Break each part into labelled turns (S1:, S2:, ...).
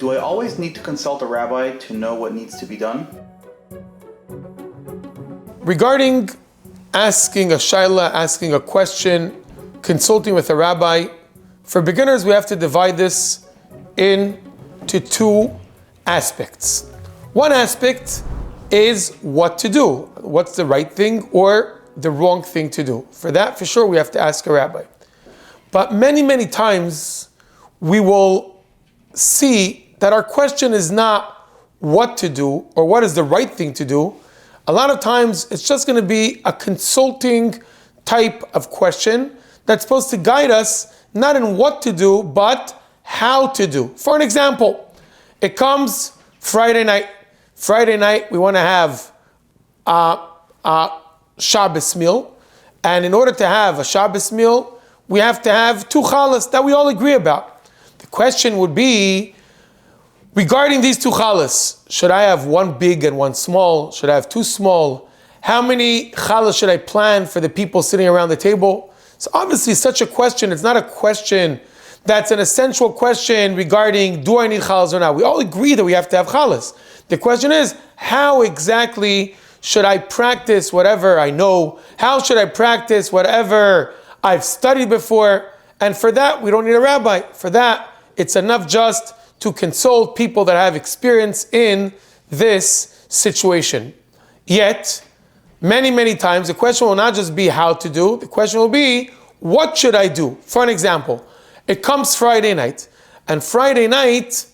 S1: Do I always need to consult a rabbi to know what needs to be done?
S2: Regarding asking a shaila, asking a question, consulting with a rabbi, for beginners we have to divide this into two aspects. One aspect is what to do. What's the right thing or the wrong thing to do? For that, for sure, we have to ask a rabbi. But many, many times we will see that our question is not what to do or what is the right thing to do. A lot of times it's just going to be a consulting type of question that's supposed to guide us not in what to do, but how to do. For an example, it comes Friday night. Friday night, we want to have a Shabbos meal. And in order to have a Shabbos meal, we have to have 2 challahs that we all agree about. The question would be, regarding these 2 challahs, should I have 1 big and 1 small? Should I have 2 small? How many challahs should I plan for the people sitting around the table? So obviously such a question, it's not a question that's an essential question regarding do I need challahs or not. We all agree that we have to have challahs. The question is, how exactly should I practice whatever I know? How should I practice whatever I've studied before? And for that, we don't need a rabbi. For that, it's enough just to consult people that have experience in this situation. Yet, many, many times, the question will not just be how to do, the question will be, what should I do? For an example, it comes Friday night, and Friday night,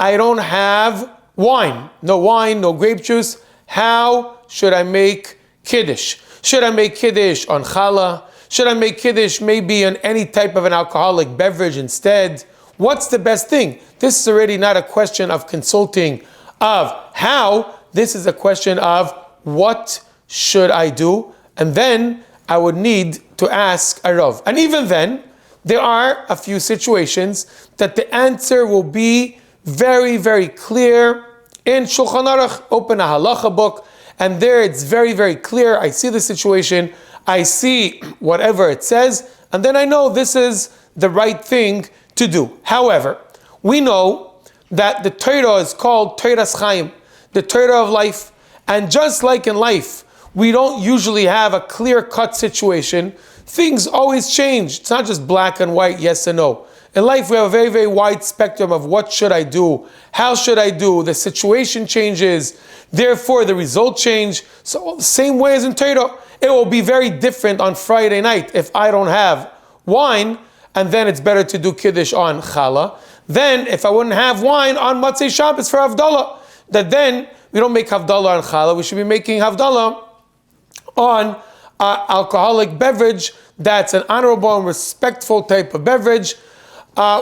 S2: I don't have wine, no grape juice. How should I make Kiddush? Should I make Kiddush on challah? Should I make Kiddush maybe on any type of an alcoholic beverage instead? What's the best thing? This is already not a question of consulting of how, this is a question of what should I do? And then I would need to ask a Rav. And even then, there are a few situations that the answer will be very, very clear. In Shulchan Aruch, open a Halacha book, and there it's very, very clear. I see the situation, I see whatever it says, and then I know this is the right thing to do. However, we know that the Torah is called Torah's Chaim, the Torah of life, and just like in life, we don't usually have a clear-cut situation. Things always change. It's not just black and white, yes and no. In life, we have a very, very wide spectrum of what should I do, how should I do, the situation changes, therefore the result change. So the same way as in Torah, it will be very different on Friday night if I don't have wine, and then it's better to do Kiddush on challah. Then if I wouldn't have wine on Motzei Shabbos for Havdalah, that then we don't make Havdalah on challah, we should be making Havdalah on alcoholic beverage that's an honorable and respectful type of beverage,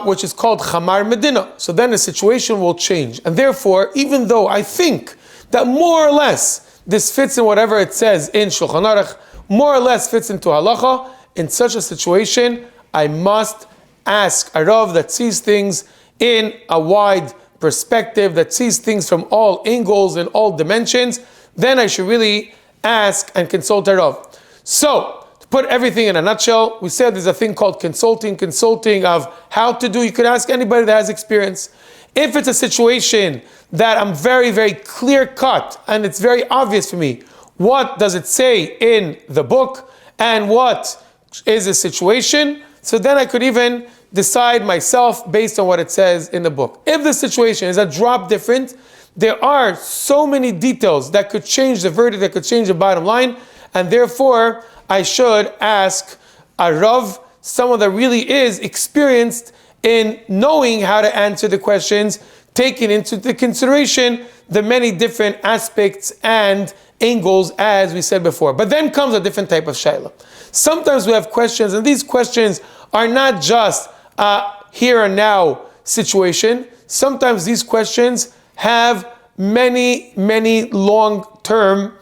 S2: which is called Chamar Medina. So then the situation will change. And therefore, even though I think that more or less this fits in whatever it says in Shulchan Aruch, more or less fits into Halacha, in such a situation, I must ask a Rav that sees things in a wide perspective, that sees things from all angles and all dimensions. Then I should really ask and consult a Rav. So, to put everything in a nutshell, we said there's a thing called consulting of how to do. You could ask anybody that has experience. If it's a situation that I'm very, very clear cut and it's very obvious for me, what does it say in the book and what is the situation? So then I could even decide myself based on what it says in the book. If the situation is a drop different, there are so many details that could change the verdict, that could change the bottom line, and therefore I should ask a Rav, someone that really is experienced in knowing how to answer the questions, taking into the consideration the many different aspects and angles, as we said before. But then comes a different type of shaila. Sometimes we have questions, and these questions are not just a here and now situation. Sometimes these questions have many, many long-term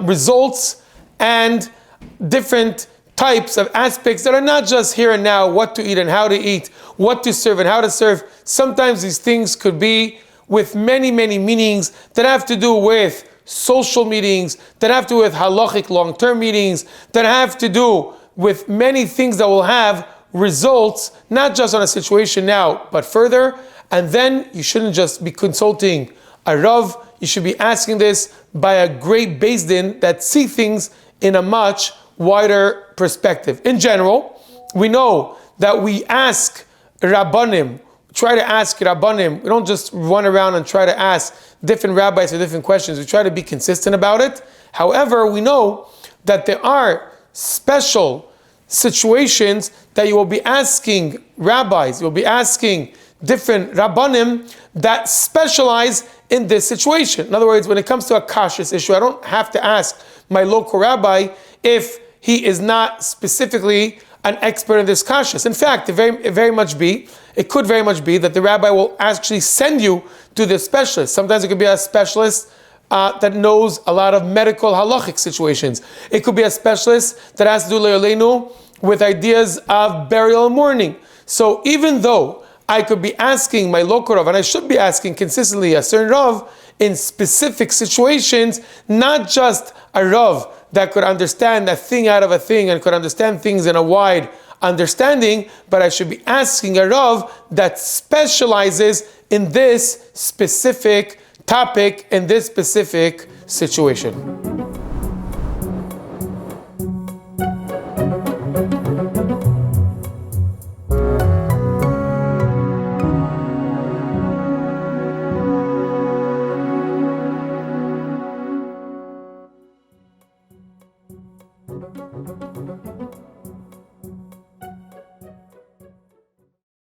S2: results and different types of aspects that are not just here and now, what to eat and how to eat, what to serve and how to serve. Sometimes these things could be with many, many meanings that have to do with social meetings, that have to do with halachic long-term meetings, that have to do with many things that will have results, not just on a situation now, but further. And then you shouldn't just be consulting a Rav, you should be asking this by a great Beis Din that see things in a much wider perspective. In general, we know that we ask Rabbanim, try to ask Rabbanim, we don't just run around and try to ask different rabbis or different questions, we try to be consistent about it. However, we know that there are special situations that you will be asking rabbis, you will be asking different Rabbanim that specialize in this situation. In other words, when it comes to a kashrut issue, I don't have to ask my local rabbi if he is not specifically an expert in this kashrut. In fact, it could very much be that the rabbi will actually send you to the specialist. Sometimes it could be a specialist that knows a lot of medical halachic situations. It could be a specialist that has to do le'olenu with ideas of burial and mourning. So even though I could be asking my local Rav, and I should be asking consistently a certain Rav in specific situations, not just a Rav that could understand a thing out of a thing and could understand things in a wide understanding, but I should be asking a Rav that specializes in this specific topic, in this specific situation.